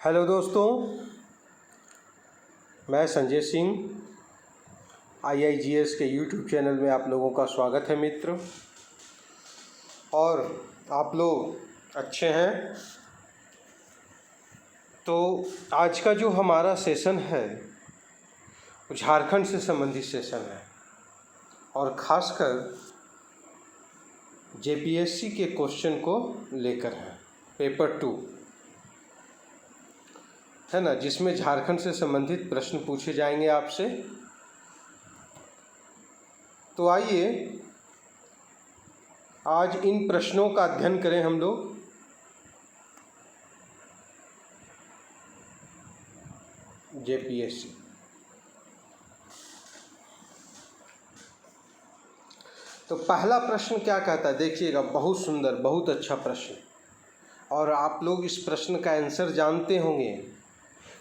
Hello दोस्तों, मैं Sanjay Singh IIGS के यूट्यूब चैनल में आप लोगों का स्वागत है मित्र। और आप लोग अच्छे हैं? तो आज का जो हमारा सेशन है वो झारखंड से संबंधित सेशन है और ख़ासकर JPSC के क्वेश्चन को लेकर है। पेपर 2 है ना, जिसमें झारखंड से संबंधित प्रश्न पूछे जाएंगे आपसे। तो आइए आज इन प्रश्नों का अध्ययन करें हम लोग। JPSC तो पहला प्रश्न क्या कहता है, देखिएगा, बहुत सुंदर, बहुत अच्छा प्रश्न। और आप लोग इस प्रश्न का आंसर जानते होंगे,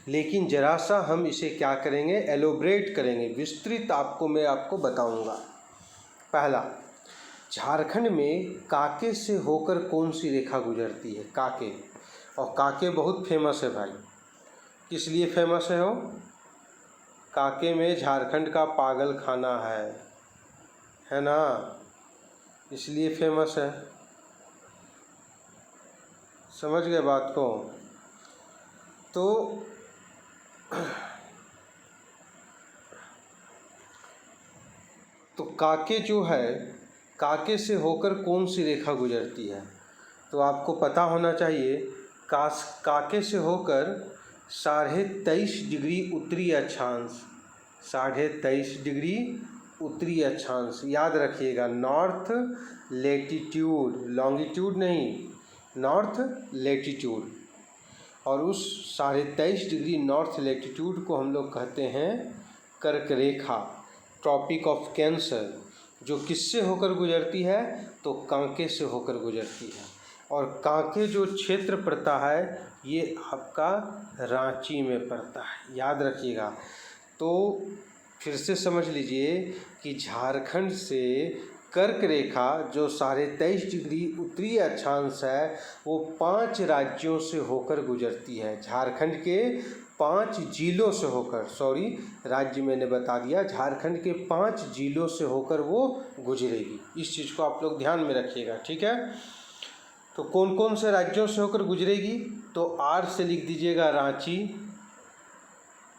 लेकिन ज़रा सा हम इसे क्या करेंगे, एलोब्रेट करेंगे, विस्तृत मैं आपको बताऊंगा। पहला, झारखंड में काके से होकर कौन सी रेखा गुजरती है? काके। और काके बहुत फेमस है भाई। किस लिए फेमस है हो? काके में झारखंड का पागल खाना है ना, इसलिए फेमस है। समझ गए बात को? तो काके जो है, काके से होकर कौन सी रेखा गुजरती है? तो आपको पता होना चाहिए, काके से होकर 23.5 डिग्री उत्तरी अक्षांश, 23.5 डिग्री उत्तरी अक्षांश, याद रखिएगा, नॉर्थ लेटीट्यूड, लॉन्गिट्यूड नहीं, नॉर्थ लेटीट्यूड। और उस 23.5 डिग्री नॉर्थ लेटीट्यूड को हम लोग कहते हैं कर्क रेखा, ट्रॉपिक ऑफ कैंसर, जो किससे होकर गुजरती है? तो कांके से होकर गुजरती है। और कांके जो क्षेत्र पड़ता है ये आपका रांची में पड़ता है, याद रखिएगा। तो फिर से समझ लीजिए कि झारखंड से कर्क रेखा जो 23.5 डिग्री उत्तरी अक्षांश है वो 5 राज्यों से होकर गुजरती है। झारखंड के 5 जिलों से होकर, सॉरी राज्य मैंने बता दिया, झारखंड के 5 जिलों से होकर वो गुजरेगी। इस चीज़ को आप लोग ध्यान में रखिएगा, ठीक है। तो कौन कौन से राज्यों से होकर गुजरेगी? तो R से लिख दीजिएगा रांची,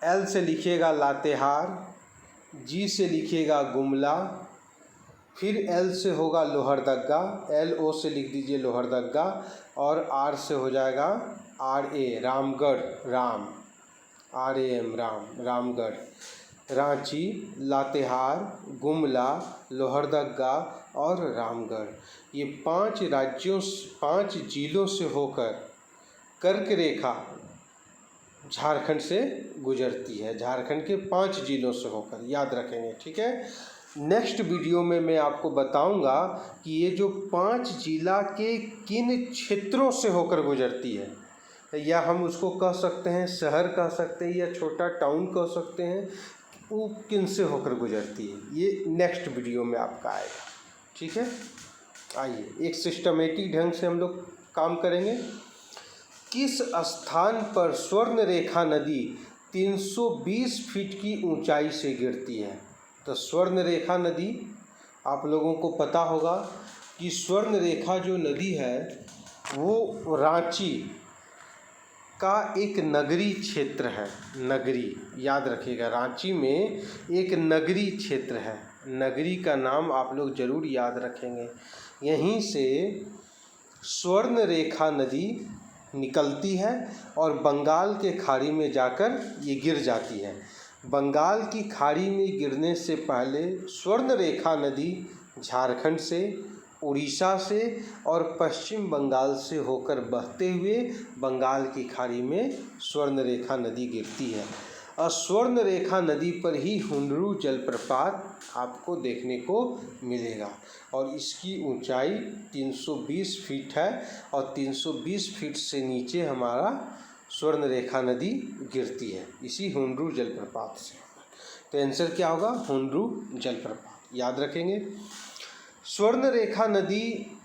L से लिखिएगा लातेहार, G से लिखिएगा गुमला, फिर L से होगा लोहरदगा, LO से लिख दीजिए लोहरदगा, और R से हो जाएगा RA रामगढ़, रामगढ़। रांची, लातेहार, गुमला, लोहरदगा और रामगढ़, ये 5 राज्यों, 5 जिलों से होकर कर्क रेखा झारखंड से गुजरती है। झारखंड के 5 जिलों से होकर, याद रखेंगे, ठीक है। नेक्स्ट वीडियो में मैं आपको बताऊंगा कि ये जो 5 जिला के किन क्षेत्रों से होकर गुजरती है, या हम उसको कह सकते हैं शहर कह सकते हैं, या छोटा टाउन कह सकते हैं, वो किन से होकर गुजरती है, ये नेक्स्ट वीडियो में आपका आएगा, ठीक है। आइए एक सिस्टमेटिक ढंग से हम लोग काम करेंगे। किस स्थान पर स्वर्ण रेखा नदी 320 फीट की ऊंचाई से गिरती है? तो स्वर्ण रेखा नदी, आप लोगों को पता होगा कि स्वर्ण रेखा जो नदी है वो रांची का एक नगरी क्षेत्र है। नगरी, याद रखिएगा, रांची में एक नगरी क्षेत्र है। नगरी का नाम आप लोग जरूर याद रखेंगे। यहीं से स्वर्ण रेखा नदी निकलती है और बंगाल के खाड़ी में जाकर ये गिर जाती है। बंगाल की खाड़ी में गिरने से पहले स्वर्ण रेखा नदी झारखंड से, उड़ीसा से और पश्चिम बंगाल से होकर बहते हुए बंगाल की खाड़ी में स्वर्ण रेखा नदी गिरती है। और स्वर्ण रेखा नदी पर ही हुंडरू जलप्रपात आपको देखने को मिलेगा, और इसकी ऊंचाई 320 फीट है, और 320 फीट से नीचे हमारा स्वर्ण रेखा नदी गिरती है, इसी हुंडरू जलप्रपात से। तो आंसर क्या होगा? हुंडरू जलप्रपात, याद रखेंगे। स्वर्ण रेखा नदी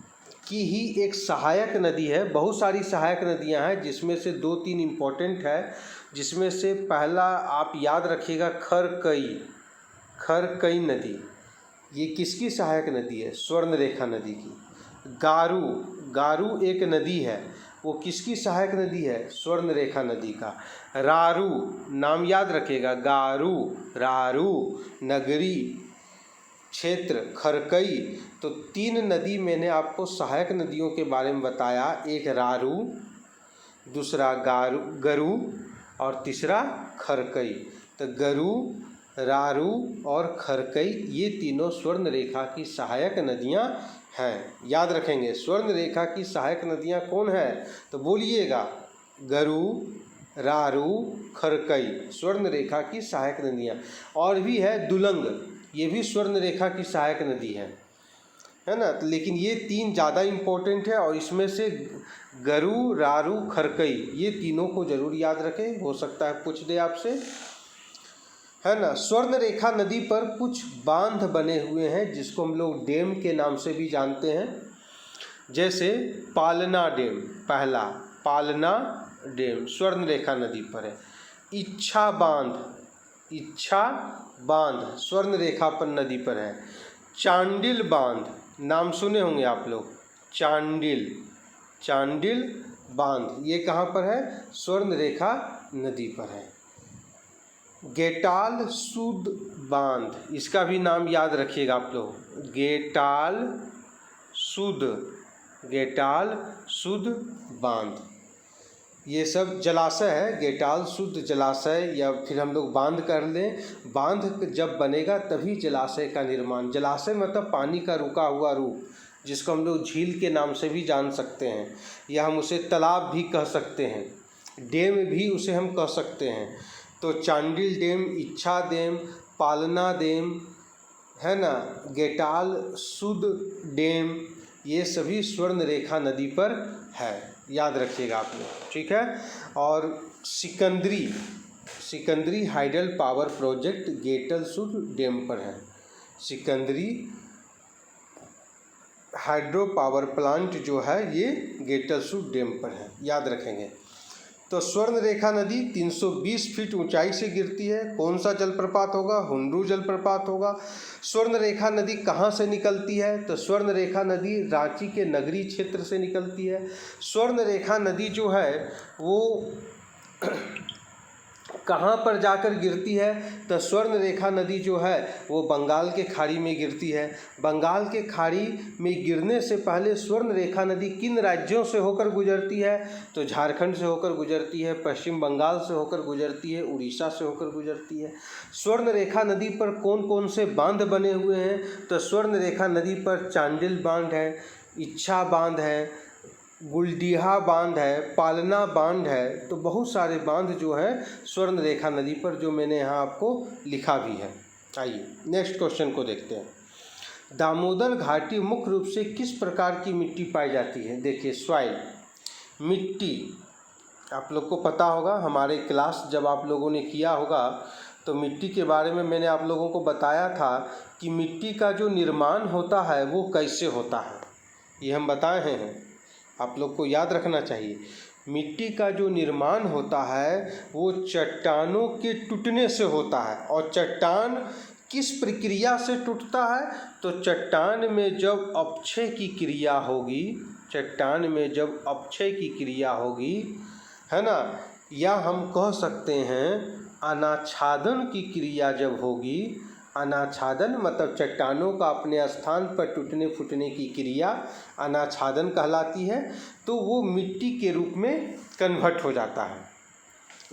की ही एक सहायक नदी है। बहुत सारी सहायक नदियां हैं जिसमें से 2-3 इम्पोर्टेंट है, जिसमें से पहला आप याद रखिएगा खरकई। खरकई नदी ये किसकी सहायक नदी है? स्वर्णरेखा नदी की। गारू, गारू एक नदी है, वो किसकी सहायक नदी है? स्वर्णरेखा नदी का। रारू, नाम याद रखिएगा, गारू, रारू, नगरी क्षेत्र, खरकई। तो 3 नदी मैंने आपको सहायक नदियों के बारे में बताया, एक रारू, दूसरा गरू और तीसरा खरकई। तो गरू, रारू और खरकई ये तीनों स्वर्ण रेखा की सहायक नदियां हैं। याद रखेंगे स्वर्ण रेखा की सहायक नदियां कौन है? तो बोलिएगा गरू, रारू, खरकई स्वर्ण रेखा की सहायक नदियां। और भी है दुलंग, ये भी स्वर्ण रेखा की सहायक नदी है ना। लेकिन ये 3 ज़्यादा इम्पोर्टेंट है और इसमें से गरू, रारू, खरकई ये तीनों को जरूर याद रखें, हो सकता है पूछ दे आपसे, है ना। स्वर्ण रेखा नदी पर कुछ बांध बने हुए हैं जिसको हम लोग डैम के नाम से भी जानते हैं, जैसे पालना डैम। पहला पालना डैम स्वर्ण रेखा नदी पर है। इच्छा बांध, इच्छा बांध स्वर्ण रेखा पर नदी पर है। चांडिल बांध, नाम सुने होंगे आप लोग, चांडिल, चांडिल बांध ये कहाँ पर है? स्वर्ण रेखा नदी पर है। गेटाल सुद बांध, इसका भी नाम याद रखिएगा आप लोग, गेटाल सुद, गेटाल सुद बांध ये सब जलाशय है। गेटाल शुद्ध जलाशय, या फिर हम लोग बांध कर लें, बांध जब बनेगा तभी जलाशय का निर्माण। जलाशय मतलब पानी का रुका हुआ रूप, जिसको हम लोग झील के नाम से भी जान सकते हैं, या हम उसे तालाब भी कह सकते हैं, डैम भी उसे हम कह सकते हैं। तो चांडिल डैम, इच्छा डैम, पालना डैम, है ना, गेटाल शुद्ध डैम ये सभी स्वर्ण रेखा नदी पर है, याद रखिएगा आप लोग, ठीक है। और सिकंदरी, सिकंदरी हाइडल पावर प्रोजेक्ट गेटल शुद्ध डैम पर है। सिकंदरी हाइड्रो पावर प्लांट जो है ये गेटल शुद्ध डैम पर है, याद रखेंगे। तो स्वर्ण रेखा नदी 320 फीट ऊंचाई से गिरती है। कौन सा जलप्रपात होगा? हुंडरू जलप्रपात होगा। स्वर्ण रेखा नदी कहाँ से निकलती है? तो स्वर्ण रेखा नदी रांची के नगरी क्षेत्र से निकलती है। स्वर्ण रेखा नदी जो है वो कहाँ पर जाकर गिरती है? तो स्वर्ण रेखा नदी जो है वो बंगाल के खाड़ी में गिरती है। बंगाल के खाड़ी में गिरने से पहले स्वर्ण रेखा नदी किन राज्यों से होकर गुजरती है? तो झारखंड से होकर गुजरती है, पश्चिम बंगाल से होकर गुजरती है, उड़ीसा से होकर गुजरती है। स्वर्ण रेखा नदी पर कौन कौन से बांध बने हुए हैं? तो स्वर्ण रेखा नदी पर चांडिल बांध है, इच्छा बांध है, गुलडीहा बांध है, पालना बांध है। तो बहुत सारे बांध जो है स्वर्ण रेखा नदी पर, जो मैंने यहाँ आपको लिखा भी है। आइए नेक्स्ट क्वेश्चन को देखते हैं। दामोदर घाटी मुख्य रूप से किस प्रकार की मिट्टी पाई जाती है? देखिए सॉइल, मिट्टी आप लोग को पता होगा, हमारे क्लास जब आप लोगों ने किया होगा तो मिट्टी के बारे में मैंने आप लोगों को बताया था कि मिट्टी का जो निर्माण होता है वो कैसे होता है, ये हम बताए हैं, आप लोग को याद रखना चाहिए। मिट्टी का जो निर्माण होता है वो चट्टानों के टूटने से होता है। और चट्टान किस प्रक्रिया से टूटता है? तो चट्टान में जब अपक्षय की क्रिया होगी, चट्टान में जब अपक्षय की क्रिया होगी, है ना, या हम कह सकते हैं अनाच्छादन की क्रिया जब होगी, अनाच्छादन मतलब चट्टानों का अपने स्थान पर टूटने फूटने की क्रिया अनाच्छादन कहलाती है, तो वो मिट्टी के रूप में कन्वर्ट हो जाता है,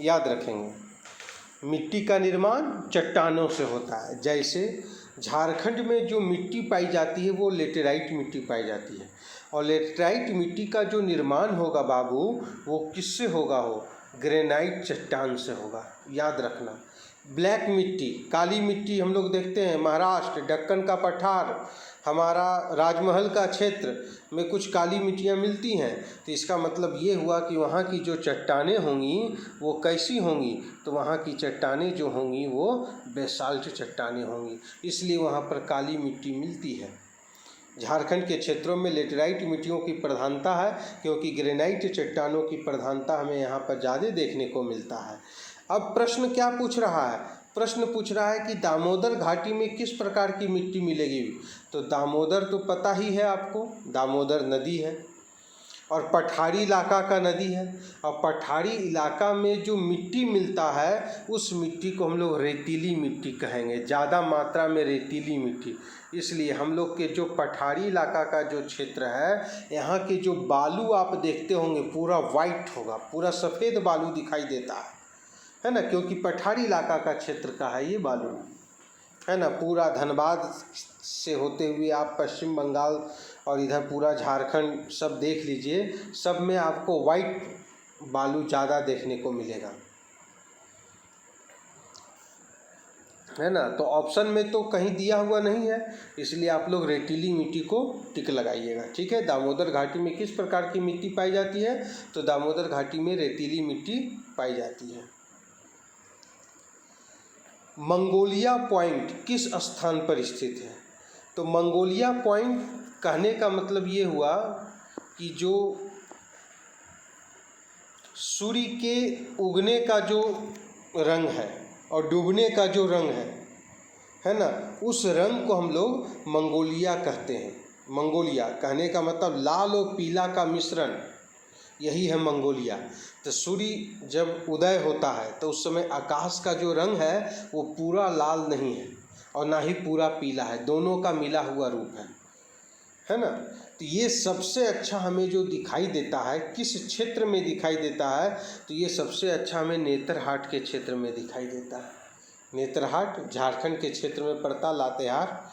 याद रखेंगे। मिट्टी का निर्माण चट्टानों से होता है। जैसे झारखंड में जो मिट्टी पाई जाती है वो लेटेराइट मिट्टी पाई जाती है, और लेटेराइट मिट्टी का जो निर्माण होगा बाबू वो किससे होगा? हो ग्रेनाइट चट्टान से होगा, याद रखना। ब्लैक मिट्टी, काली मिट्टी हम लोग देखते हैं महाराष्ट्र, दक्कन का पठार, हमारा राजमहल का क्षेत्र में कुछ काली मिट्टियाँ मिलती हैं। तो इसका मतलब ये हुआ कि वहाँ की जो चट्टानें होंगी वो कैसी होंगी? तो वहाँ की चट्टानें जो होंगी वो बेसाल्ट चट्टानें होंगी, इसलिए वहाँ पर काली मिट्टी मिलती है, झारखंड के क्षेत्रों में लेटेराइट मिट्टियों की प्रधानता है, क्योंकि ग्रेनाइट चट्टानों की प्रधानता हमें यहाँ पर ज़्यादा देखने को मिलता है। अब प्रश्न क्या पूछ रहा है? प्रश्न पूछ रहा है कि दामोदर घाटी में किस प्रकार की मिट्टी मिलेगी। तो दामोदर तो पता ही है आपको, दामोदर नदी है और पठारी इलाका का नदी है। और पठारी इलाका में जो मिट्टी मिलता है उस मिट्टी को हम लोग रेतीली मिट्टी कहेंगे, ज़्यादा मात्रा में रेतीली मिट्टी। इसलिए हम लोग के जो पठारी इलाका का जो क्षेत्र है, यहाँ के जो बालू आप देखते होंगे पूरा वाइट होगा, पूरा सफ़ेद बालू दिखाई देता है ना, क्योंकि पठारी इलाका का क्षेत्र का है ये बालू, है ना। पूरा धनबाद से होते हुए आप पश्चिम बंगाल और इधर पूरा झारखंड सब देख लीजिए, सब में आपको वाइट बालू ज़्यादा देखने को मिलेगा, है ना। तो ऑप्शन में तो कहीं दिया हुआ नहीं है, इसलिए आप लोग रेतीली मिट्टी को टिक लगाइएगा, ठीक है। दामोदर घाटी में किस प्रकार की मिट्टी पाई जाती है? तो दामोदर घाटी में रेतीली मिट्टी पाई जाती है। मंगोलिया पॉइंट किस स्थान पर स्थित है? तो मंगोलिया पॉइंट कहने का मतलब ये हुआ कि जो सूर्य के उगने का जो रंग है और डूबने का जो रंग है ना, उस रंग को हम लोग मंगोलिया कहते हैं। मंगोलिया कहने का मतलब लाल और पीला का मिश्रण, यही है मंगोलिया। तो सूर्य जब उदय होता है तो उस समय आकाश का जो रंग है वो पूरा लाल नहीं है और ना ही पूरा पीला है, दोनों का मिला हुआ रूप है ना। तो ये सबसे अच्छा हमें जो दिखाई देता है, किस क्षेत्र में दिखाई देता है? तो ये सबसे अच्छा हमें नेतरहाट के क्षेत्र में दिखाई देता है। नेतरहाट झारखंड के क्षेत्र में पड़ता, लातेहार।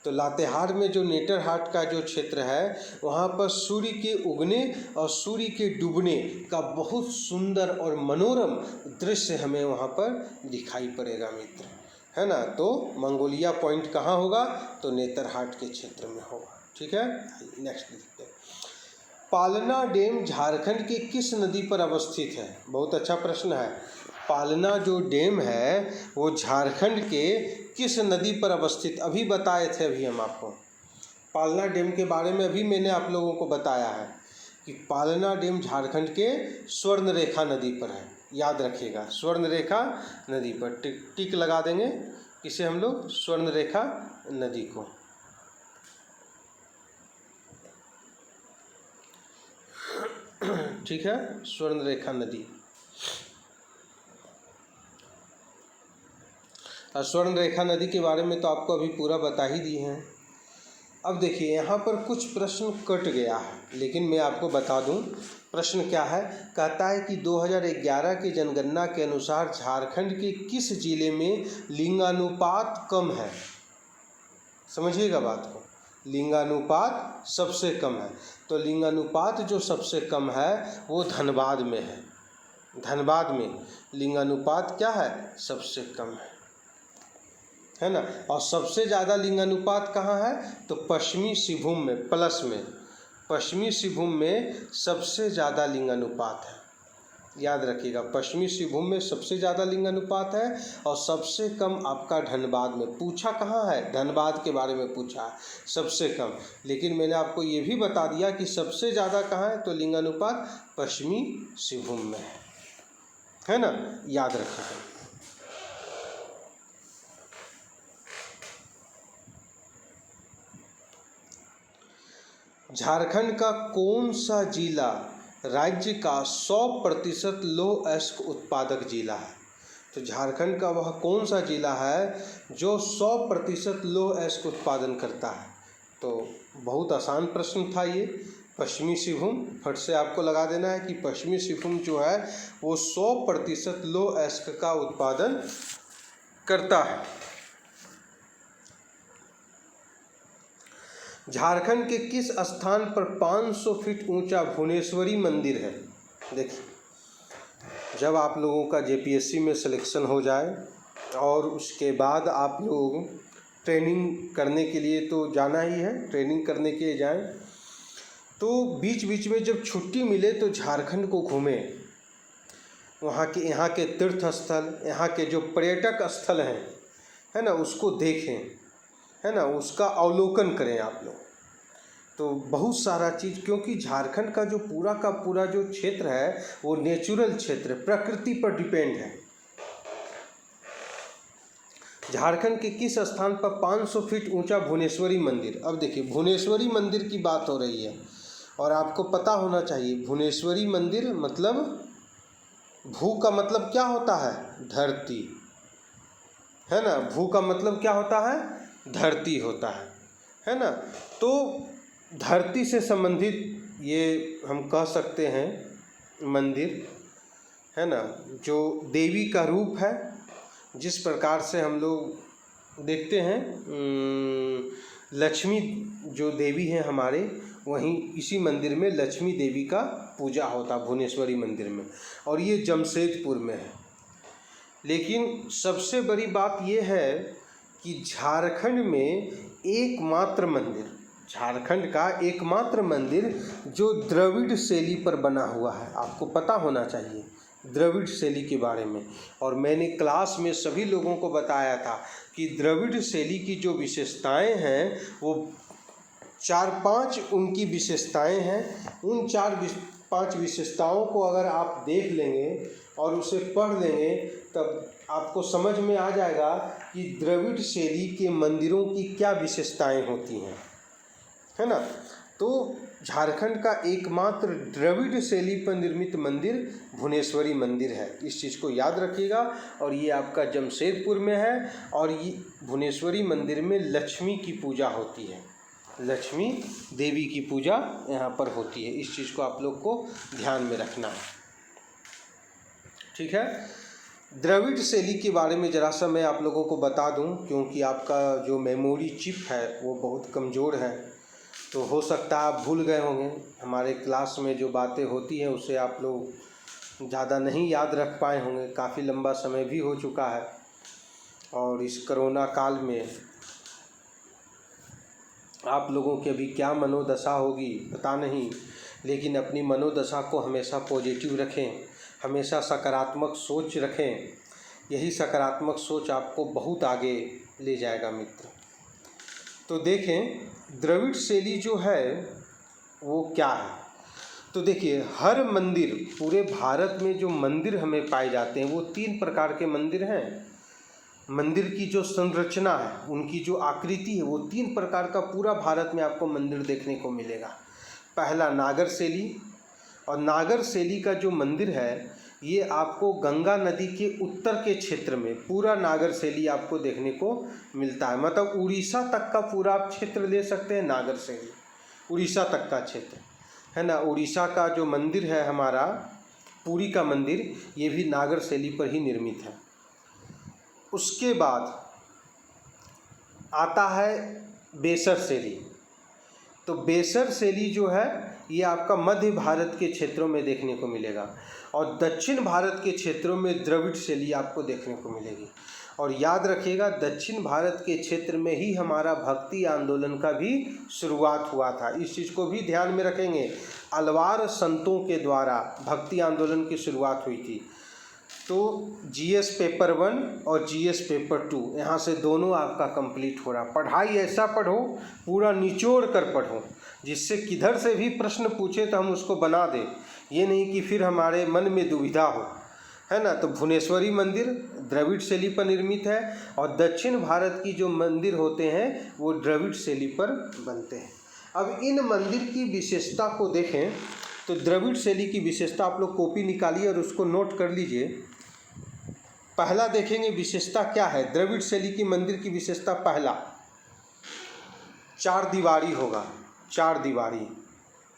तो लातेहार में जो नेतरहाट का जो क्षेत्र है, वहाँ पर सूर्य के उगने और सूर्य के डूबने का बहुत सुंदर और मनोरम दृश्य हमें वहाँ पर दिखाई पड़ेगा मित्र, है ना। तो मंगोलिया पॉइंट कहाँ होगा? तो नेतरहाट के क्षेत्र में होगा, ठीक है। नेक्स्ट देखते हैं, पालना डैम झारखंड के किस नदी पर अवस्थित है? बहुत अच्छा प्रश्न है। पालना जो डैम है वो झारखंड के किस नदी पर अवस्थित, अभी बताए थे अभी हम आपको। पालना डैम के बारे में अभी मैंने आप लोगों को बताया है कि पालना डैम झारखंड के स्वर्णरेखा नदी पर है, याद रखिएगा, स्वर्णरेखा नदी पर टिक लगा देंगे। किसे हम लोग? स्वर्णरेखा नदी को। ठीक है, स्वर्णरेखा नदी। और स्वर्णरेखा नदी के बारे में तो आपको अभी पूरा बता ही दिए हैं। अब देखिए यहाँ पर कुछ प्रश्न कट गया है, लेकिन मैं आपको बता दूं प्रश्न क्या है। कहता है कि 2011 की जनगणना के अनुसार झारखंड के किस जिले में लिंगानुपात कम है? समझिएगा बात को, लिंगानुपात सबसे कम है। तो लिंगानुपात जो सबसे कम है वो धनबाद में है। धनबाद में लिंगानुपात क्या है? सबसे कम है ना। और सबसे ज़्यादा लिंगानुपात कहाँ है? तो पश्चिमी सिंहभूम में, प्लस में पश्चिमी सिंहभूम में सबसे ज़्यादा लिंगानुपात है, याद रखिएगा। पश्चिमी सिंहभूम में सबसे ज़्यादा लिंगानुपात है और सबसे कम आपका धनबाद में। पूछा कहाँ है? धनबाद के बारे में पूछा है, सबसे कम। लेकिन मैंने आपको ये भी बता दिया कि सबसे ज़्यादा कहाँ है, तो लिंगानुपात पश्चिमी सिंहभूम में है ना, याद रखिएगा। झारखंड का कौन सा जिला राज्य का 100% लौह अयस्क उत्पादक जिला है? तो झारखंड का वह कौन सा जिला है जो 100% लौह अयस्क उत्पादन करता है? तो बहुत आसान प्रश्न था ये, पश्चिमी सिंहभूम। फट से आपको लगा देना है कि पश्चिमी सिंहभूम जो है वो 100% लौह अयस्क का उत्पादन करता है। झारखंड के किस स्थान पर 500 फीट ऊंचा भुवनेश्वरी मंदिर है? देखिए, जब आप लोगों का जेपीएससी में सिलेक्शन हो जाए और उसके बाद आप लोग ट्रेनिंग करने के लिए तो जाना ही है, ट्रेनिंग करने के लिए जाएं, तो बीच बीच में जब छुट्टी मिले तो झारखंड को घूमें, वहाँ के यहाँ के तीर्थ स्थल, यहाँ के जो पर्यटक स्थल हैं, है ना, उसको देखें, है ना, उसका अवलोकन करें आप लोग। तो बहुत सारा चीज़, क्योंकि झारखंड का पूरा जो क्षेत्र है वो नेचुरल क्षेत्र, प्रकृति पर डिपेंड है। झारखंड के किस स्थान पर 500 फीट ऊंचा भुवनेश्वरी मंदिर? अब देखिए, भुवनेश्वरी मंदिर की बात हो रही है और आपको पता होना चाहिए भुवनेश्वरी मंदिर मतलब, भू का मतलब क्या होता है? धरती, है ना। भू का मतलब क्या होता है? धरती होता है ना। तो धरती से संबंधित ये हम कह सकते हैं मंदिर, है ना, जो देवी का रूप है। जिस प्रकार से हम लोग देखते हैं लक्ष्मी जो देवी हैं हमारे, वहीं इसी मंदिर में लक्ष्मी देवी का पूजा होता भुवनेश्वरी मंदिर में, और ये जमशेदपुर में है। लेकिन सबसे बड़ी बात ये है कि झारखंड में एकमात्र मंदिर, झारखंड का एकमात्र मंदिर जो द्रविड़ शैली पर बना हुआ है। आपको पता होना चाहिए द्रविड़ शैली के बारे में, और मैंने क्लास में सभी लोगों को बताया था कि द्रविड़ शैली की जो विशेषताएं हैं वो 4-5 उनकी विशेषताएं हैं। उन 4-5 विशेषताओं को अगर आप देख लेंगे और उसे पढ़ लेंगे तब आपको समझ में आ जाएगा कि द्रविड़ शैली के मंदिरों की क्या विशेषताएं होती हैं, है ना। तो झारखंड का एकमात्र द्रविड़ शैली पर निर्मित मंदिर भुवनेश्वरी मंदिर है। इस चीज़ को याद रखिएगा। और ये आपका जमशेदपुर में है, और ये भुवनेश्वरी मंदिर में लक्ष्मी की पूजा होती है, लक्ष्मी देवी की पूजा यहाँ पर होती है। इस चीज़ को आप लोग को ध्यान में रखना है, ठीक है। द्रविड़ शैली के बारे में ज़रा सा मैं आप लोगों को बता दूं, क्योंकि आपका जो मेमोरी चिप है वो बहुत कमज़ोर है, तो हो सकता है आप भूल गए होंगे। हमारे क्लास में जो बातें होती हैं उसे आप लोग ज़्यादा नहीं याद रख पाए होंगे, काफ़ी लंबा समय भी हो चुका है, और इस कोरोना काल में आप लोगों की अभी क्या मनोदशा होगी पता नहीं, लेकिन अपनी मनोदशा को हमेशा पॉजिटिव रखें, हमेशा सकारात्मक सोच रखें। यही सकारात्मक सोच आपको बहुत आगे ले जाएगा मित्र। तो देखें द्रविड़ शैली जो है वो क्या है। तो देखिए, हर मंदिर, पूरे भारत में जो मंदिर हमें पाए जाते हैं वो 3 प्रकार के मंदिर हैं। मंदिर की जो संरचना है, उनकी जो आकृति है, वो 3 प्रकार का पूरा भारत में आपको मंदिर देखने को मिलेगा। पहला नागर शैली, और नागर शैली का जो मंदिर है ये आपको गंगा नदी के उत्तर के क्षेत्र में पूरा नागर शैली आपको देखने को मिलता है। मतलब उड़ीसा तक का पूरा आप क्षेत्र ले सकते हैं नागर शैली, उड़ीसा तक का क्षेत्र, है ना। उड़ीसा का जो मंदिर है हमारा पुरी का मंदिर, ये भी नागर शैली पर ही निर्मित है। उसके बाद आता है बेसर शैली। तो बेसर शैली जो है ये आपका मध्य भारत के क्षेत्रों में देखने को मिलेगा, और दक्षिण भारत के क्षेत्रों में द्रविड़ शैली आपको देखने को मिलेगी। और याद रखिएगा, दक्षिण भारत के क्षेत्र में ही हमारा भक्ति आंदोलन का भी शुरुआत हुआ था। इस चीज़ को भी ध्यान में रखेंगे, अलवार संतों के द्वारा भक्ति आंदोलन की शुरुआत हुई थी। तो जीएस पेपर 1 और जीएस पेपर 2 यहाँ से दोनों आपका कंप्लीट हो रहा। पढ़ाई ऐसा पढ़ो, पूरा निचोड़ कर पढ़ो, जिससे किधर से भी प्रश्न पूछे तो हम उसको बना दें, ये नहीं कि फिर हमारे मन में दुविधा हो, है ना। तो भुवनेश्वरी मंदिर द्रविड़ शैली पर निर्मित है, और दक्षिण भारत की जो मंदिर होते हैं वो द्रविड़ शैली पर बनते हैं। अब इन मंदिर की विशेषता को देखें तो द्रविड़ शैली की विशेषता, आप लोग कॉपी निकालिए और उसको नोट कर लीजिए। पहला देखेंगे विशेषता क्या है द्रविड़ शैली की मंदिर की विशेषता। पहला, 4 दीवारी होगा। 4 दीवारी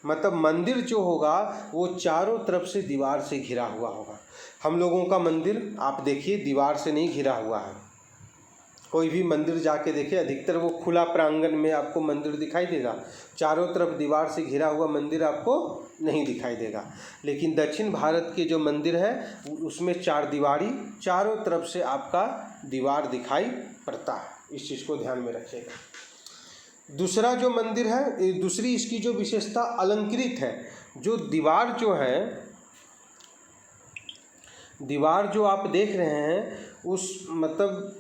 मतलब मंदिर जो होगा वो चारों तरफ से दीवार से घिरा हुआ होगा। हम लोगों का मंदिर आप देखिए दीवार से नहीं घिरा हुआ है। कोई भी मंदिर जाके देखिए, अधिकतर वो खुला प्रांगण में आपको मंदिर दिखाई देगा, चारों तरफ दीवार से घिरा हुआ मंदिर आपको नहीं दिखाई देगा। लेकिन दक्षिण भारत के जो मंदिर है उसमें 4 दीवारी, चारों तरफ से आपका दीवार दिखाई पड़ता है। इस चीज़ को ध्यान में रखिएगा। दूसरा जो मंदिर है, दूसरी इसकी जो विशेषता अलंकृत है। जो दीवार जो है, दीवार जो आप देख रहे हैं उस मतलब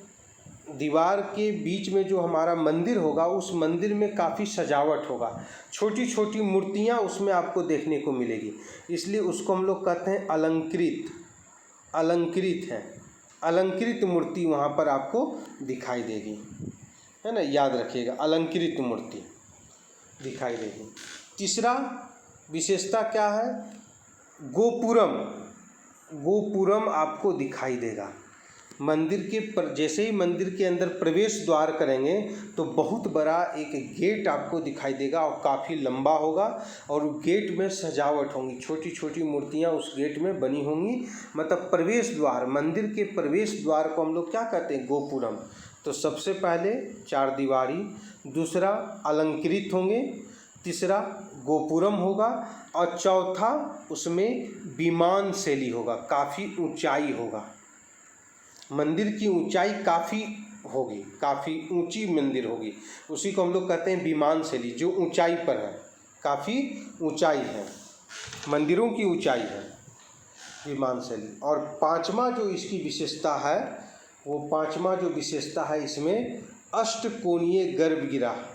दीवार के बीच में जो हमारा मंदिर होगा उस मंदिर में काफ़ी सजावट होगा, छोटी छोटी मूर्तियाँ उसमें आपको देखने को मिलेगी, इसलिए उसको हम लोग कहते हैं अलंकृत। अलंकृत है, अलंकृत मूर्ति वहाँ पर आपको दिखाई देगी, है ना, याद रखिएगा, अलंकृत मूर्ति दिखाई देगी। तीसरा विशेषता क्या है, गोपुरम। गोपुरम आपको दिखाई देगा। मंदिर के जैसे ही मंदिर के अंदर प्रवेश द्वार करेंगे तो बहुत बड़ा एक गेट आपको दिखाई देगा और काफ़ी लंबा होगा, और गेट में सजावट होंगी, छोटी छोटी मूर्तियाँ उस गेट में बनी होंगी, मतलब प्रवेश द्वार, मंदिर के प्रवेश द्वार को हम लोग क्या कहते हैं, गोपुरम। तो सबसे पहले चार दीवारी, दूसरा अलंकृत होंगे, तीसरा गोपुरम होगा, और चौथा उसमें विमान शैली होगा, काफ़ी ऊंचाई होगा, मंदिर की ऊंचाई काफ़ी होगी, काफ़ी ऊंची मंदिर होगी, उसी को हम लोग कहते हैं विमान शैली, जो ऊंचाई पर है, काफ़ी ऊंचाई है, मंदिरों की ऊंचाई है, विमान शैली। और पांचवा जो इसकी विशेषता है, वो पांचवा जो विशेषता है इसमें अष्टकोणीय गर्भगृह,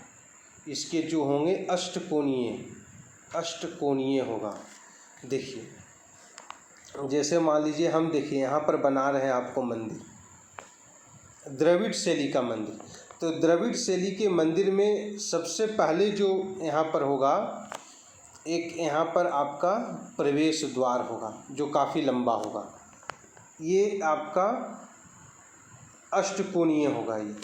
इसके जो होंगे अष्टकोणीय होगा। देखिए जैसे मान लीजिए हम देखिए यहाँ पर बना रहे हैं आपको मंदिर, द्रविड़ शैली का मंदिर, तो द्रविड़ शैली के मंदिर में सबसे पहले जो यहाँ पर होगा, एक यहाँ पर आपका प्रवेश द्वार होगा जो काफ़ी लंबा होगा, ये आपका अष्टकोणीय होगा। ये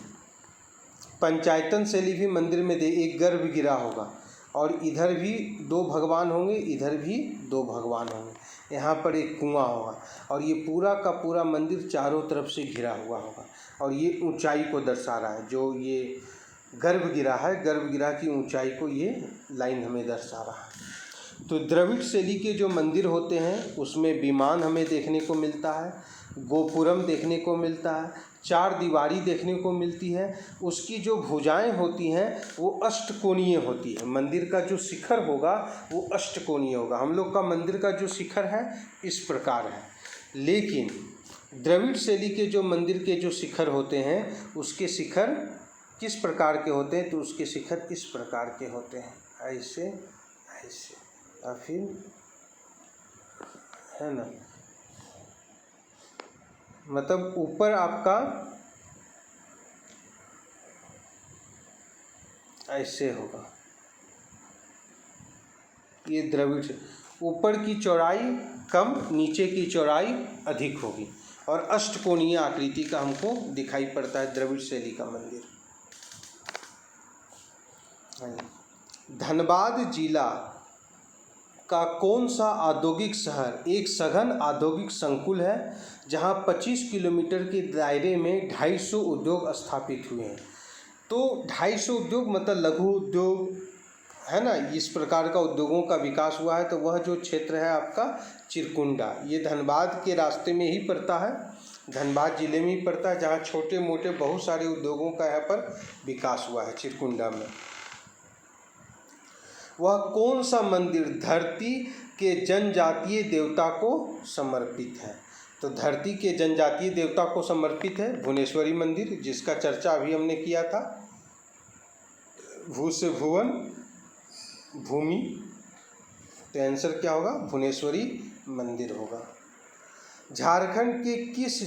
पंचायतन शैली भी मंदिर में एक गर्भगृह होगा, और इधर भी दो भगवान होंगे, इधर भी दो भगवान होंगे, यहाँ पर एक कुआं होगा, और ये पूरा का पूरा मंदिर चारों तरफ से घिरा हुआ होगा, और ये ऊंचाई को दर्शा रहा है, जो ये गर्भगृह है, गर्भगृह की ऊंचाई को ये लाइन हमें दर्शा रहा है। तो द्रविड़ शैली के जो मंदिर होते हैं उसमें विमान हमें देखने को मिलता है, गोपुरम देखने को मिलता है, चार दीवारी देखने को मिलती है, उसकी जो भुजाएं होती हैं वो अष्टकोणीय होती है, मंदिर का जो शिखर होगा वो अष्टकोणीय होगा। हम लोग का मंदिर का जो शिखर है इस प्रकार है, लेकिन द्रविड़ शैली के जो मंदिर के जो शिखर होते हैं उसके शिखर किस प्रकार के होते हैं, तो उसके शिखर इस प्रकार के होते हैं, ऐसे ऐसे, या फिर, है ना, मतलब ऊपर आपका ऐसे होगा, ये द्रविड़, ऊपर की चौड़ाई कम, नीचे की चौड़ाई अधिक होगी, और अष्टकोणीय आकृति का हमको दिखाई पड़ता है द्रविड़ शैली का मंदिर। धनबाद जिला का कौन सा औद्योगिक शहर एक सघन औद्योगिक संकुल है जहां 25 किलोमीटर के दायरे में 250 उद्योग स्थापित हुए हैं। तो 250 उद्योग मतलब लघु उद्योग, है ना, इस प्रकार का उद्योगों का विकास हुआ है। तो वह जो क्षेत्र है आपका चिरकुंडा, ये धनबाद के रास्ते में ही पड़ता है, धनबाद जिले में ही पड़ता है, जहाँ छोटे मोटे बहुत सारे उद्योगों का यहाँ पर विकास हुआ है चिरकुंडा में। वह कौन सा मंदिर धरती के जनजातीय देवता को समर्पित है? तो धरती के जनजातीय देवता को समर्पित है भुवनेश्वरी मंदिर, जिसका चर्चा अभी हमने किया था। भू से भुवन, भूमि, तो आंसर क्या होगा? भुवनेश्वरी मंदिर होगा। झारखंड के किस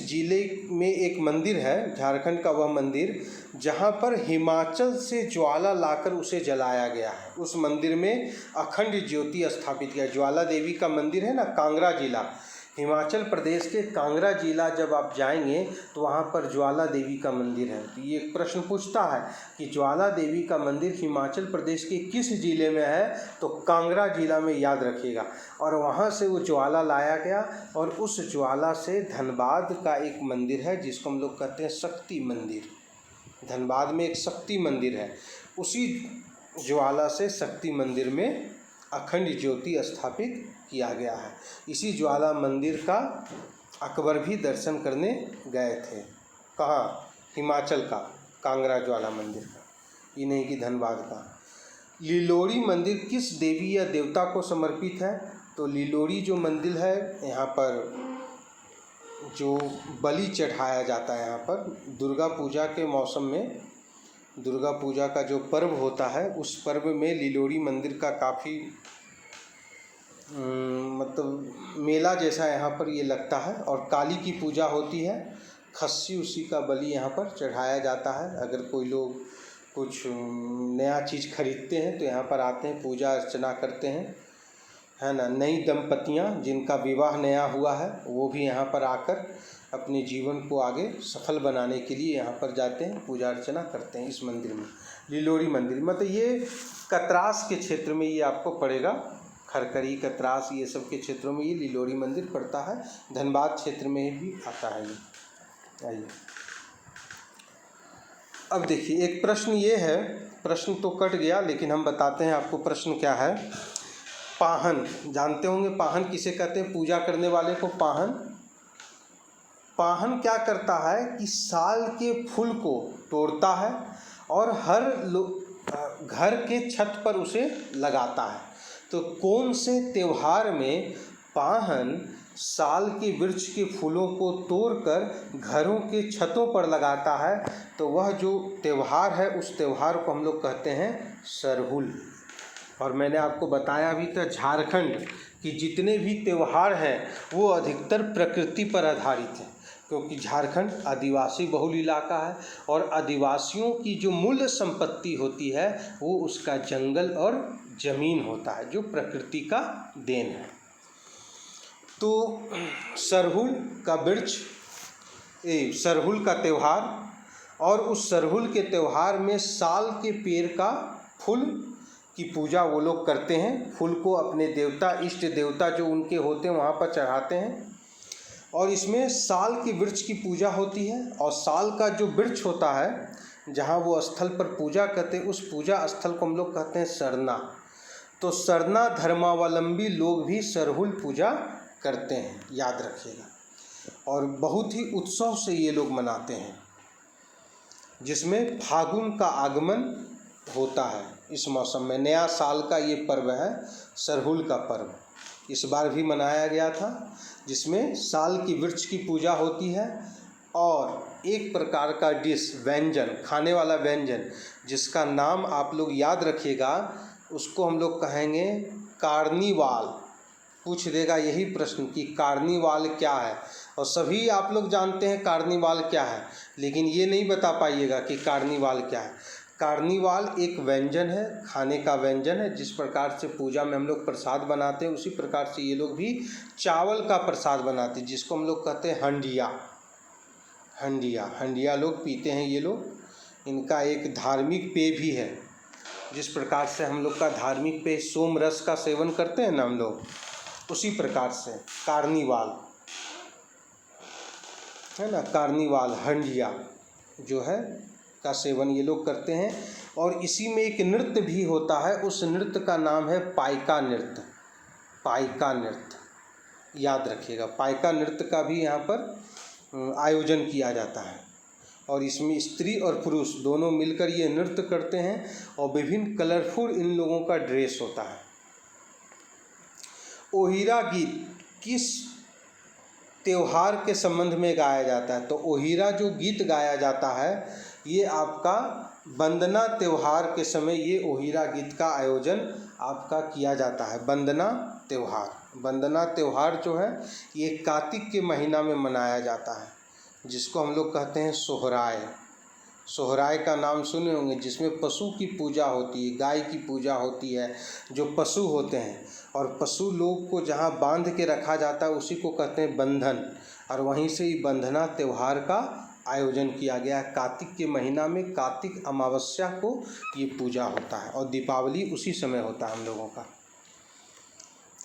जिले में एक मंदिर है, झारखंड का वह मंदिर जहाँ पर हिमाचल से ज्वाला लाकर उसे जलाया गया है, उस मंदिर में अखंड ज्योति स्थापित किया। ज्वाला देवी का मंदिर है ना, कांगड़ा जिला, हिमाचल प्रदेश के कांगड़ा जिला जब आप जाएंगे तो वहाँ पर ज्वाला देवी का मंदिर है। तो ये एक प्रश्न पूछता है कि ज्वाला देवी का मंदिर हिमाचल प्रदेश के किस जिले में है, तो कांगड़ा जिला में, याद रखिएगा। और वहाँ से वो ज्वाला लाया गया, और उस ज्वाला से धनबाद का एक मंदिर है जिसको हम लोग कहते हैं शक्ति मंदिर। धनबाद में एक शक्ति मंदिर है, उसी ज्वाला से शक्ति मंदिर में अखंड ज्योति स्थापित किया गया है। इसी ज्वाला मंदिर का अकबर भी दर्शन करने गए थे। कहाँ? हिमाचल का कांगड़ा ज्वाला मंदिर का, ये नहीं कि धनबाद का। लीलोड़ी मंदिर किस देवी या देवता को समर्पित है? तो लीलोड़ी जो मंदिर है यहाँ पर जो बलि चढ़ाया जाता है यहाँ पर दुर्गा पूजा के मौसम में, दुर्गा पूजा का जो पर्व होता है उस पर्व में लिलोड़ी मंदिर का काफ़ी मतलब मेला जैसा यहाँ पर ये लगता है। और काली की पूजा होती है, खस्सी उसी का बलि यहाँ पर चढ़ाया जाता है। अगर कोई लोग कुछ नया चीज़ खरीदते हैं तो यहाँ पर आते हैं, पूजा अर्चना करते हैं, है ना। नई दंपतियाँ जिनका विवाह नया हुआ है वो भी यहाँ पर आकर अपने जीवन को आगे सफल बनाने के लिए यहाँ पर जाते हैं, पूजा अर्चना करते हैं इस मंदिर में, लिलोड़ी मंदिर। मतलब ये कतरास के क्षेत्र में ये आपको पड़ेगा, खरकरी कतरास ये सब के क्षेत्रों में ये लिलोड़ी मंदिर पड़ता है। धनबाद क्षेत्र में भी आता है ये। आइए अब देखिए, एक प्रश्न ये है, प्रश्न तो कट गया लेकिन हम बताते हैं आपको प्रश्न क्या है। पाहन जानते होंगे, पाहन किसे कहते हैं? पूजा करने वाले को पाहन। पाहन क्या करता है कि साल के फूल को तोड़ता है और हर घर के छत पर उसे लगाता है। तो कौन से त्यौहार में पाहन साल के वृक्ष के फूलों को तोड़कर घरों के छतों पर लगाता है? तो वह जो त्यौहार है उस त्यौहार को हम लोग कहते हैं सरहुल। और मैंने आपको बताया भी था झारखंड कि जितने भी त्यौहार हैं वो अधिकतर प्रकृति पर आधारित हैं, क्योंकि झारखंड आदिवासी बहुल इलाका है और आदिवासियों की जो मूल संपत्ति होती है वो उसका जंगल और ज़मीन होता है, जो प्रकृति का देन है। तो सरहुल का वृक्ष, सरहुल का त्यौहार, और उस सरहुल के त्यौहार में साल के पेड़ का फूल की पूजा वो लोग करते हैं। फूल को अपने देवता, इष्ट देवता जो उनके होते हैं वहाँ पर चढ़ाते हैं। और इसमें साल के वृक्ष की पूजा होती है। और साल का जो वृक्ष होता है जहाँ वो स्थल पर पूजा करते हैं उस पूजा स्थल को हम लोग कहते हैं सरना। तो सरना धर्मावलंबी लोग भी सरहुल पूजा करते हैं, याद रखिएगा। और बहुत ही उत्सव से ये लोग मनाते हैं, जिसमें फागुन का आगमन होता है। इस मौसम में नया साल का ये पर्व है, सरहुल का पर्व। इस बार भी मनाया गया था, जिसमें साल की वृक्ष की पूजा होती है और एक प्रकार का डिश, व्यंजन, खाने वाला व्यंजन, जिसका नाम आप लोग याद रखिएगा, उसको हम लोग कहेंगे कार्निवाल। पूछ देगा यही प्रश्न कि कार्निवाल क्या है, और सभी आप लोग जानते हैं कार्निवाल क्या है, लेकिन ये नहीं बता पाइएगा कि कार्निवाल क्या है। कार्निवाल एक व्यंजन है, खाने का व्यंजन है। जिस प्रकार से पूजा में हम लोग प्रसाद बनाते हैं उसी प्रकार से ये लोग भी चावल का प्रसाद बनाते हैं, जिसको हम लोग कहते हैं हंडिया। हंडिया, हंडिया लोग पीते हैं ये लोग। इनका एक धार्मिक पेय भी है। जिस प्रकार से हम लोग का धार्मिक पेय सोम रस का सेवन करते हैं ना हम लोग, उसी प्रकार से कार्निवाल है ना, कार्निवाल हंडिया जो है का सेवन ये लोग करते हैं। और इसी में एक नृत्य भी होता है, उस नृत्य का नाम है पाइका नृत्य। पाइका नृत्य याद रखिएगा, पाइका नृत्य का भी यहाँ पर आयोजन किया जाता है। और इसमें स्त्री और पुरुष दोनों मिलकर ये नृत्य करते हैं और विभिन्न कलरफुल इन लोगों का ड्रेस होता है। ओहिरा गीत किस त्योहार के संबंध में गाया जाता है? तो ओहिरा जो गीत गाया जाता है ये आपका वंदना त्यौहार के समय ये ओहिरा गीत का आयोजन आपका किया जाता है। वंदना त्यौहार, वंदना त्यौहार जो है ये कार्तिक के महीना में मनाया जाता है, जिसको हम लोग कहते हैं सोहराय। सोहराय का नाम सुने होंगे, जिसमें पशु की पूजा होती है, गाय की पूजा होती है, जो पशु होते हैं। और पशु लोग को जहाँ बांध के रखा जाता है उसी को कहते हैं बंधन। और वहीं से ही बंधना त्यौहार का आयोजन किया गया है। कार्तिक के महीना में कार्तिक अमावस्या को ये पूजा होता है और दीपावली उसी समय होता है हम लोगों का,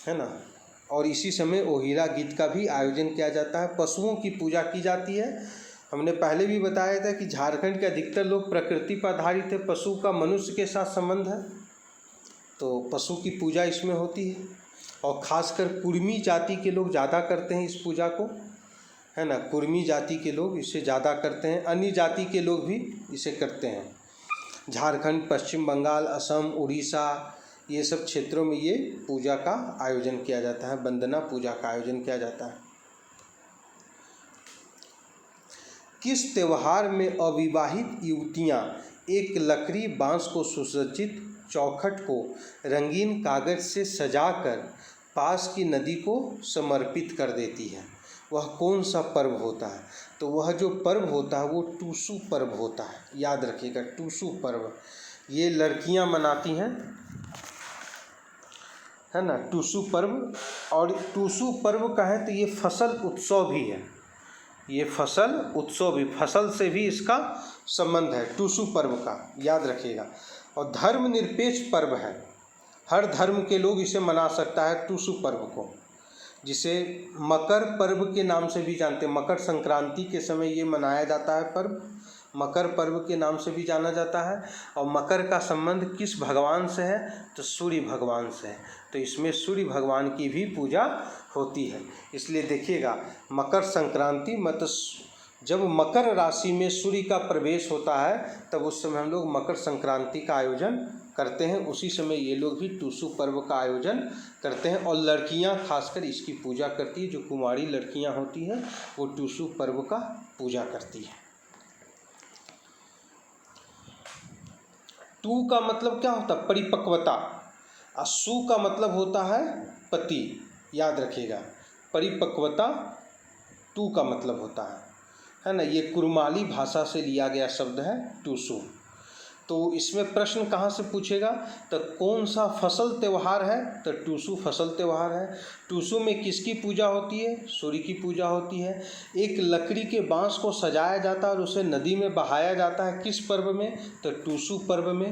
है ना। और इसी समय ओहिरा गीत का भी आयोजन किया जाता है। पशुओं की पूजा की जाती है। हमने पहले भी बताया था कि झारखंड के अधिकतर लोग प्रकृति पर आधारित है, पशु का मनुष्य के साथ संबंध है, तो पशु की पूजा इसमें होती है। और ख़ासकर कुर्मी जाति के लोग ज़्यादा करते हैं इस पूजा को, है ना। कुर्मी जाति के लोग इसे ज़्यादा करते हैं, अन्य जाति के लोग भी इसे करते हैं। झारखंड, पश्चिम बंगाल, असम, उड़ीसा ये सब क्षेत्रों में ये पूजा का आयोजन किया जाता है, वंदना पूजा का आयोजन किया जाता है। किस त्यौहार में अविवाहित युवतियां एक लकड़ी बांस को सुसज्जित चौखट को रंगीन कागज से सजाकर पास की नदी को समर्पित कर देती है? वह कौन सा पर्व होता है? तो वह जो पर्व होता है वो टूसू पर्व होता है। याद रखिएगा, टूसू पर्व ये लड़कियां मनाती हैं, है ना, टूसू पर्व। और टूसू पर्व का है तो ये फसल उत्सव भी है, ये फसल उत्सव भी, फसल से भी इसका संबंध है टूसू पर्व का, याद रखिएगा। और धर्मनिरपेक्ष पर्व है, हर धर्म के लोग इसे मना सकता है टूसू पर्व को, जिसे मकर पर्व के नाम से भी जानते हैं। मकर संक्रांति के समय ये मनाया जाता है पर्व, मकर पर्व के नाम से भी जाना जाता है। और मकर का संबंध किस भगवान से है? तो सूर्य भगवान से है, तो इसमें सूर्य भगवान की भी पूजा होती है। इसलिए देखिएगा, मकर संक्रांति जब मकर राशि में सूर्य का प्रवेश होता है तब उस समय हम लोग मकर संक्रांति का आयोजन करते हैं। उसी समय ये लोग भी टूसू पर्व का आयोजन करते हैं। और लड़कियां खासकर इसकी पूजा करती है, जो कुंवारी लड़कियां होती हैं वो टूसू पर्व का पूजा करती है। टू का मतलब क्या होता है? परिपक्वता। और सु का मतलब होता है पति, याद रखिएगा, परिपक्वता टू का मतलब होता है ना। ये कुरमाली भाषा से लिया गया शब्द है टूसू। तो इसमें प्रश्न कहाँ से पूछेगा? तो कौन सा फसल त्यौहार है? तो टूसू फसल त्यौहार है। टूसू में किसकी पूजा होती है? सूर्य की पूजा होती है। एक लकड़ी के बांस को सजाया जाता है और उसे नदी में बहाया जाता है, किस पर्व में? तो टूसू पर्व में,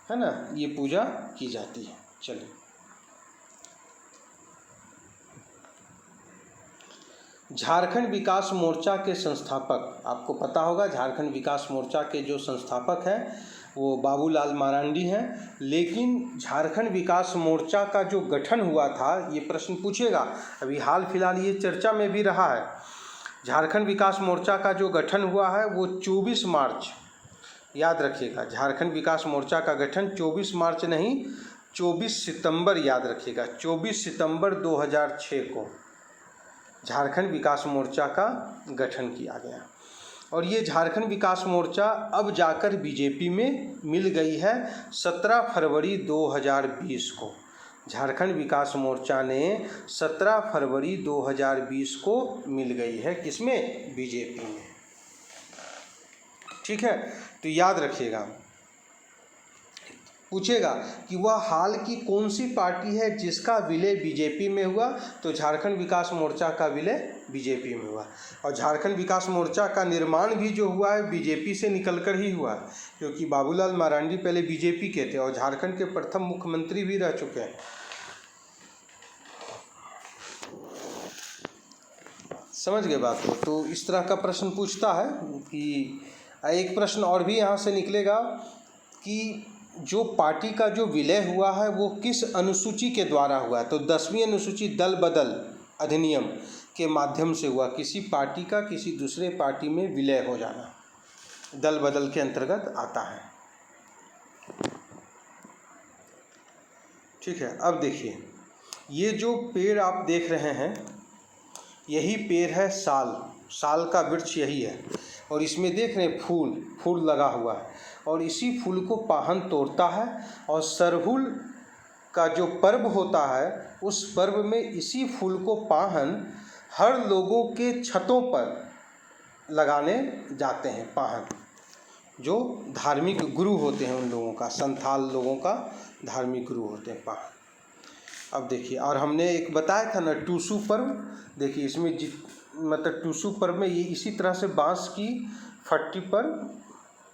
है ना, ये पूजा की जाती है। चलिए, झारखंड विकास मोर्चा के संस्थापक, आपको पता होगा झारखंड विकास मोर्चा के जो संस्थापक हैं वो बाबूलाल मरांडी हैं। लेकिन झारखंड विकास मोर्चा का जो गठन हुआ था, ये प्रश्न पूछेगा, अभी हाल फिलहाल ये चर्चा में भी रहा है। झारखंड विकास मोर्चा का जो गठन हुआ है वो 24 मार्च, याद रखिएगा, झारखंड विकास मोर्चा का गठन 24 मार्च नहीं 24 सितंबर, याद रखिएगा, 24 सितंबर 2006 को झारखंड विकास मोर्चा का गठन किया गया। और ये झारखंड विकास मोर्चा अब जाकर बीजेपी में मिल गई है 17 फरवरी 2020 को। झारखंड विकास मोर्चा ने 17 फरवरी 2020 को मिल गई है, किसमें? बीजेपी में। ठीक है, तो याद रखिएगा। पूछेगा कि वह हाल की कौन सी पार्टी है जिसका विलय बीजेपी में हुआ? तो झारखंड विकास मोर्चा का विलय बीजेपी में हुआ। और झारखंड विकास मोर्चा का निर्माण भी जो हुआ है बीजेपी से निकलकर ही हुआ, क्योंकि बाबूलाल मरांडी पहले बीजेपी के थे और झारखंड के प्रथम मुख्यमंत्री भी रह चुके हैं। समझ गए बात को? तो इस तरह का प्रश्न पूछता है कि एक प्रश्न और भी यहाँ से निकलेगा कि जो पार्टी का जो विलय हुआ है वो किस अनुसूची के द्वारा हुआ है? तो 10वीं अनुसूची दल बदल अधिनियम के माध्यम से हुआ। किसी पार्टी का किसी दूसरे पार्टी में विलय हो जाना दल बदल के अंतर्गत आता है। ठीक है, अब देखिए, ये जो पेड़ आप देख रहे हैं यही पेड़ है साल, साल का वृक्ष यही है। और इसमें देख रहे हैं फूल लगा हुआ है, और इसी फूल को पाहन तोड़ता है। और सरहुल का जो पर्व होता है उस पर्व में इसी फूल को पाहन हर लोगों के छतों पर लगाने जाते हैं। पाहन जो धार्मिक गुरु होते हैं उन लोगों का, संथाल लोगों का धार्मिक गुरु होते हैं पाहन। अब देखिए, और हमने एक बताया था ना टूसू पर्व, देखिए इसमें मतलब टूसू पर्व में ये इसी तरह से बांस की फट्टी पर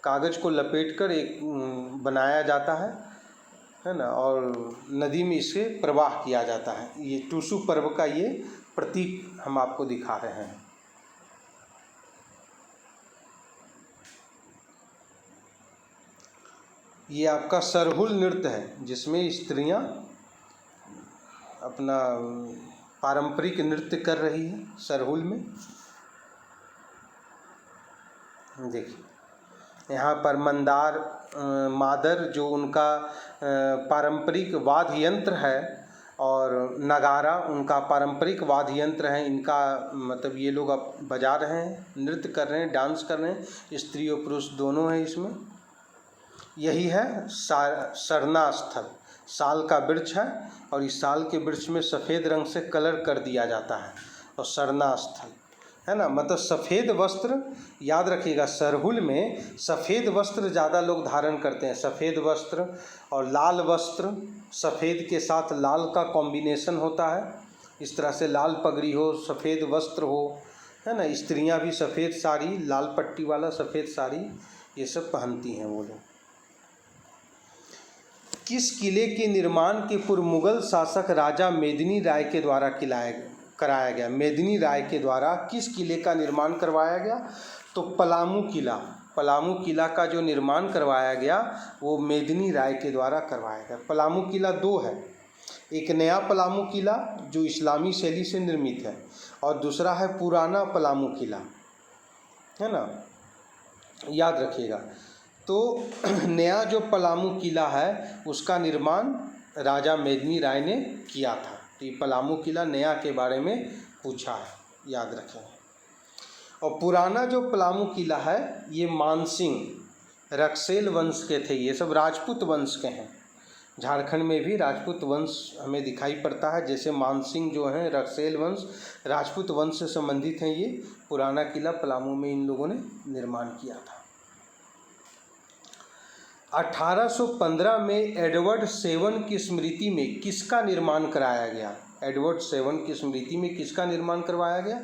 कागज़ को लपेटकर एक बनाया जाता है ना, और नदी में इसे प्रवाह किया जाता है। ये टूसू पर्व का ये प्रतीक हम आपको दिखा रहे हैं। ये आपका सरहुल नृत्य है जिसमें स्त्रियां अपना पारंपरिक नृत्य कर रही है सरहुल में। देखिए यहाँ पर मादर जो उनका पारंपरिक वाद्य यंत्र है और नगारा उनका पारंपरिक वाद्य यंत्र है। इनका मतलब ये लोग अब बजा रहे हैं, नृत्य कर रहे हैं, डांस कर रहे हैं, स्त्री और पुरुष दोनों हैं इसमें। यही है सरना स्थल, साल का वृक्ष है और इस साल के वृक्ष में सफ़ेद रंग से कलर कर दिया जाता है और सरना स्थल है ना, मतलब सफ़ेद वस्त्र। याद रखिएगा सरहुल में सफ़ेद वस्त्र ज़्यादा लोग धारण करते हैं, सफ़ेद वस्त्र और लाल वस्त्र, सफ़ेद के साथ लाल का कॉम्बिनेशन होता है। इस तरह से लाल पगड़ी हो, सफ़ेद वस्त्र हो, है ना। स्त्रियां भी सफ़ेद साड़ी, लाल पट्टी वाला सफ़ेद साड़ी ये सब पहनती हैं वो लोग। किस किले के निर्माण के पूर्व मुगल शासक राजा मेदिनी राय के द्वारा कराया गया? मेदिनी राय के द्वारा किस किले का निर्माण करवाया गया? तो पलामू किला। पलामू किला का जो निर्माण करवाया गया वो मेदिनी राय के द्वारा करवाया गया। पलामू किला दो है, एक नया पलामू किला जो इस्लामी शैली से निर्मित है और दूसरा है पुराना पलामू किला, है ना, याद रखिएगा। तो नया जो पलामू किला है उसका निर्माण राजा मेदिनी राय ने किया था। तो ये पलामू किला नया के बारे में पूछा है, याद रखें। और पुराना जो पलामू किला है ये मानसिंह रक्सेल वंश के थे, ये सब राजपूत वंश के हैं। झारखंड में भी राजपूत वंश हमें दिखाई पड़ता है, जैसे मानसिंह जो हैं रक्सेल वंश राजपूत वंश से संबंधित हैं। ये पुराना किला पलामू में इन लोगों ने निर्माण किया था। 1815 में एडवर्ड सेवन की स्मृति में किसका निर्माण कराया गया? एडवर्ड सेवन की स्मृति में किसका निर्माण करवाया गया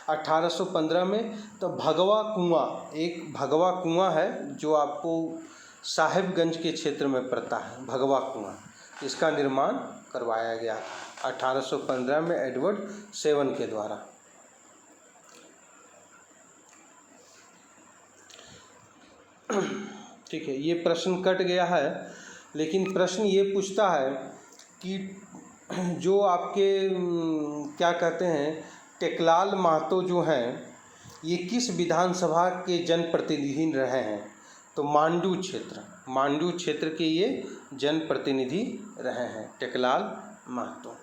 1815 में? तो भगवा कुआं, एक भगवा कुआं है जो आपको साहिबगंज के क्षेत्र में पड़ता है, भगवा कुआं, इसका निर्माण करवाया गया 1815 में एडवर्ड सेवन के द्वारा। ठीक है, ये प्रश्न कट गया है, लेकिन प्रश्न ये पूछता है कि जो आपके क्या कहते हैं टेकलाल महतो जो हैं ये किस विधानसभा के जनप्रतिनिधि रहे हैं? तो मांडू क्षेत्र के ये जनप्रतिनिधि रहे हैं टेकलाल महतो।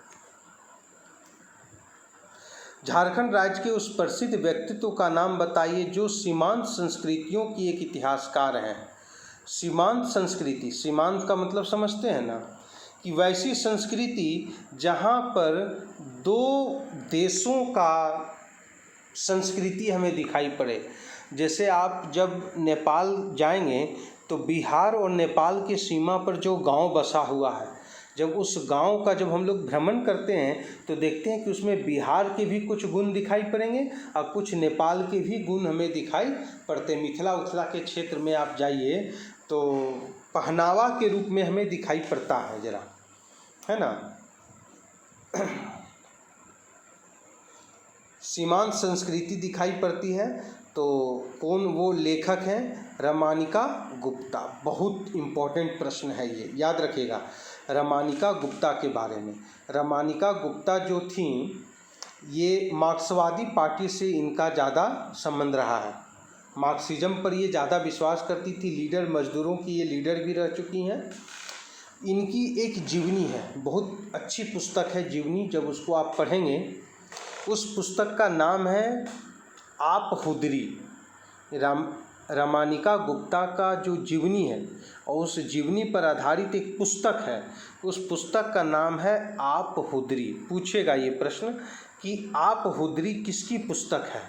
झारखंड राज्य के उस प्रसिद्ध व्यक्तित्व का नाम बताइए जो सीमांत संस्कृतियों की एक इतिहासकार हैं। सीमांत संस्कृति, सीमांत का मतलब समझते हैं ना, कि वैसी संस्कृति जहाँ पर दो देशों का संस्कृति हमें दिखाई पड़े। जैसे आप जब नेपाल जाएंगे तो बिहार और नेपाल की सीमा पर जो गांव बसा हुआ है, जब उस गांव का जब हम लोग भ्रमण करते हैं तो देखते हैं कि उसमें बिहार के भी कुछ गुण दिखाई पड़ेंगे और कुछ नेपाल के भी गुण हमें दिखाई पड़ते हैं। मिथिला उथला के क्षेत्र में आप जाइए तो पहनावा के रूप में हमें दिखाई पड़ता है जरा, है ना। सीमांत संस्कृति दिखाई पड़ती है। तो कौन वो लेखक हैं? रमानिका गुप्ता। बहुत इम्पोर्टेंट प्रश्न है ये, याद रखिएगा रमानिका गुप्ता के बारे में। रमानिका गुप्ता जो थी ये मार्क्सवादी पार्टी से इनका ज़्यादा संबंध रहा है, मार्क्सिज्म पर ये ज़्यादा विश्वास करती थी। लीडर, मजदूरों की ये लीडर भी रह चुकी हैं। इनकी एक जीवनी है, बहुत अच्छी पुस्तक है जीवनी, जब उसको आप पढ़ेंगे उस पुस्तक का नाम है आप हुदरी। रमानिका गुप्ता का जो जीवनी है और उस जीवनी पर आधारित एक पुस्तक है, उस पुस्तक का नाम है आप हुदरी। पूछेगा ये प्रश्न कि आप हुदरी किसकी पुस्तक है?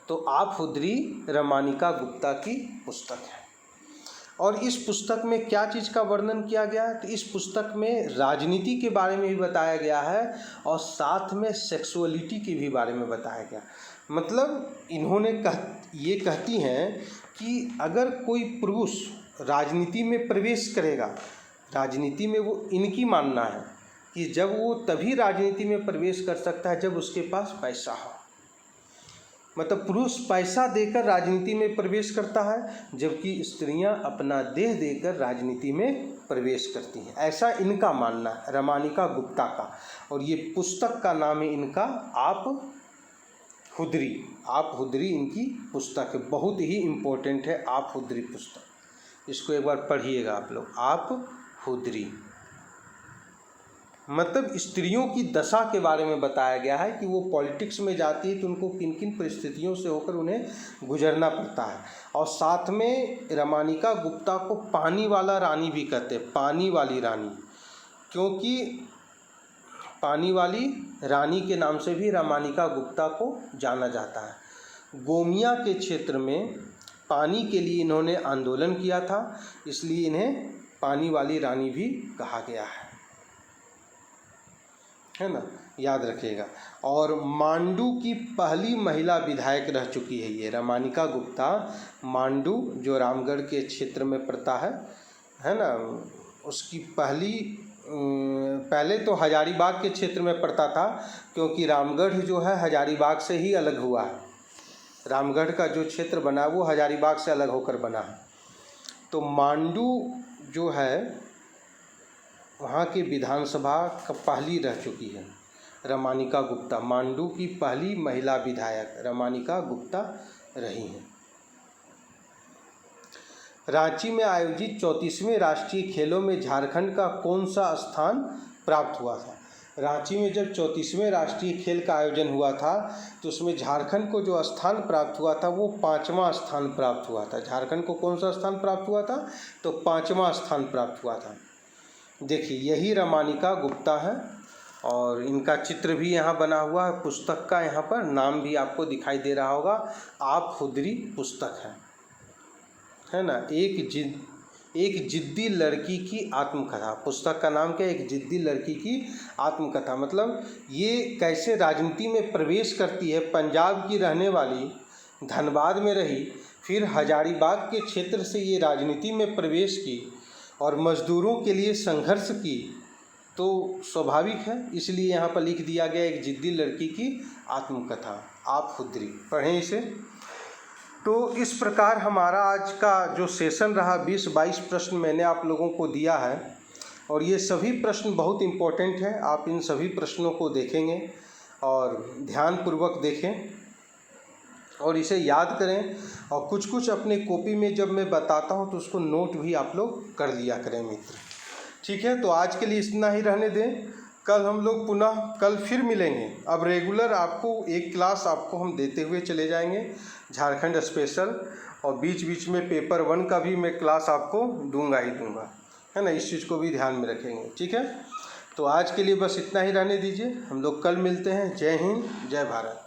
तो आप हुदरी रमानिका गुप्ता की पुस्तक है। और इस पुस्तक में क्या चीज़ का वर्णन किया गया है? तो इस पुस्तक में राजनीति के बारे में भी बताया गया है और साथ में सेक्सुअलिटी के भी बारे में बताया गया। मतलब इन्होंने ये कहती हैं कि अगर कोई पुरुष राजनीति में प्रवेश करेगा, राजनीति में वो इनकी मानना है कि जब वो तभी राजनीति में प्रवेश कर सकता है जब उसके पास पैसा हो। मतलब पुरुष पैसा देकर राजनीति में प्रवेश करता है, जबकि स्त्रियां अपना देह देकर राजनीति में प्रवेश करती हैं। ऐसा इनका मानना है रमानिका गुप्ता का। और ये पुस्तक का नाम है इनका आप हुदरी। आप हुदरी इनकी पुस्तक है, बहुत ही इम्पोर्टेंट है आप हुदरी पुस्तक। इसको एक बार पढ़िएगा आप लोग, आप हुदरी। मतलब स्त्रियों की दशा के बारे में बताया गया है कि वो पॉलिटिक्स में जाती है तो उनको किन किन परिस्थितियों से होकर उन्हें गुजरना पड़ता है। और साथ में रमानिका गुप्ता को पानी वाला रानी भी कहते हैं, पानी वाली रानी, क्योंकि पानी वाली रानी के नाम से भी रमानिका गुप्ता को जाना जाता है। गोमिया के क्षेत्र में पानी के लिए इन्होंने आंदोलन किया था, इसलिए इन्हें पानी वाली रानी भी कहा गया है ना, याद रखिएगा। और मांडू की पहली महिला विधायक रह चुकी है ये रमानिका गुप्ता। मांडू जो रामगढ़ के क्षेत्र में पड़ता है ना, उसकी पहले तो हजारीबाग के क्षेत्र में पड़ता था, क्योंकि रामगढ़ जो है हजारीबाग से ही अलग हुआ है। रामगढ़ का जो क्षेत्र बना वो हजारीबाग से अलग होकर बना है। तो मांडू जो है वहाँ की विधानसभा का पहली रह चुकी है रमानिका गुप्ता। मांडू की पहली महिला विधायक रमानिका गुप्ता रही हैं। रांची में आयोजित 34वें राष्ट्रीय खेलों में झारखंड का कौन सा स्थान प्राप्त हुआ था? रांची में जब 34वें राष्ट्रीय खेल का आयोजन हुआ था तो उसमें झारखंड को जो स्थान प्राप्त हुआ था वो 5वां स्थान प्राप्त हुआ था। झारखंड को कौन सा स्थान प्राप्त हुआ था? तो 5वां स्थान प्राप्त हुआ था। देखिए यही रमानिका गुप्ता है और इनका चित्र भी यहाँ बना हुआ है। पुस्तक का यहाँ पर नाम भी आपको दिखाई दे रहा होगा, आप खुदरी पुस्तक है ना। एक जिद्दी लड़की की आत्मकथा, पुस्तक का नाम क्या है? एक जिद्दी लड़की की आत्मकथा। मतलब ये कैसे राजनीति में प्रवेश करती है। पंजाब की रहने वाली, धनबाद में रही, फिर हजारीबाग के क्षेत्र से ये राजनीति में प्रवेश की और मजदूरों के लिए संघर्ष की, तो स्वाभाविक है इसलिए यहाँ पर लिख दिया गया एक जिद्दी लड़की की आत्मकथा, आप खुदरी। पढ़ें इसे। तो इस प्रकार हमारा आज का जो सेशन रहा 20-22 प्रश्न मैंने आप लोगों को दिया है और ये सभी प्रश्न बहुत इम्पोर्टेंट है। आप इन सभी प्रश्नों को देखेंगे और ध्यानपूर्वक देखें और इसे याद करें और कुछ कुछ अपने कॉपी में जब मैं बताता हूँ तो उसको नोट भी आप लोग कर लिया करें मित्र। ठीक है, तो आज के लिए इतना ही रहने दें। कल हम लोग पुनः कल फिर मिलेंगे। अब रेगुलर आपको एक क्लास आपको हम देते हुए चले जाएंगे, झारखंड स्पेशल, और बीच बीच में पेपर 1 का भी मैं क्लास आपको दूंगा ही दूंगा, है ना। इस चीज़ को भी ध्यान में रखेंगे। ठीक है, तो आज के लिए बस इतना ही रहने दीजिए। हम लोग कल मिलते हैं। जय हिंद, जय भारत।